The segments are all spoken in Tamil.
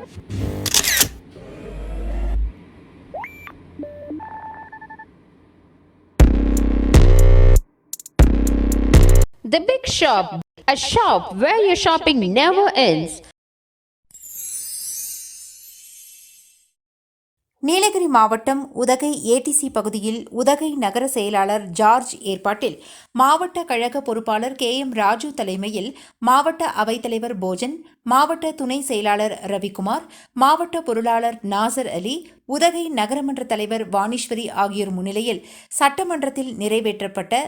The Big Shop, a shop where your shopping never ends. Nilgiri மாவட்டம் உதகை ஏடிசி பகுதியில் உதகை நகர செயலாளர் ஜார்ஜ் ஏற்பாட்டில் மாவட்ட கழக பொறுப்பாளர் KM ராஜு தலைமையில் மாவட்ட அவைத்தலைவர் போஜன், மாவட்ட துணை செயலாளர் ரவிக்குமார், மாவட்ட பொருளாளர் நாசர் அலி, உதகை நகரமன்ற தலைவர் வாணீஸ்வரி ஆகியோர் முன்னிலையில் சட்டமன்றத்தில் நிறைவேற்றப்பட்ட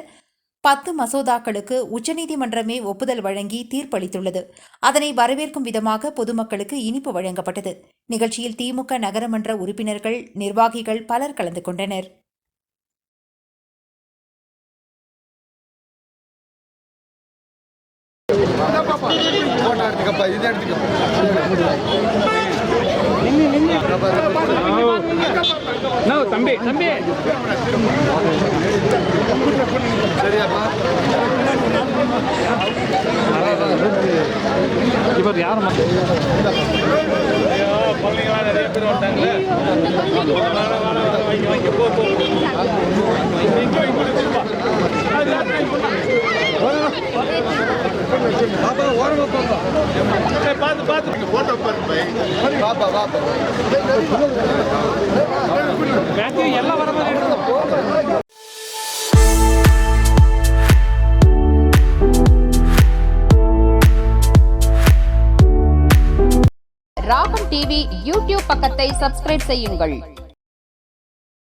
10 மசோதாக்களுக்கு உச்சநீதிமன்றமே ஒப்புதல் வழங்கி தீர்ப்பளித்துள்ளது. அதனை வரவேற்கும் விதமாக பொதுமக்களுக்கு இனிப்பு வழங்கப்பட்டது. நிகழ்ச்சியில் திமுக நகரமன்ற உறுப்பினர்கள், நிர்வாகிகள் பலர் கலந்து கொண்டனர். தம்பி இவர் யார் நிறைய பேர் வந்தாங்களே எல்லாம் வர மாதிரி ராகம் டிவி யூடியூப் பக்கத்தை சப்ஸ்கிரைப் செய்யுங்கள்.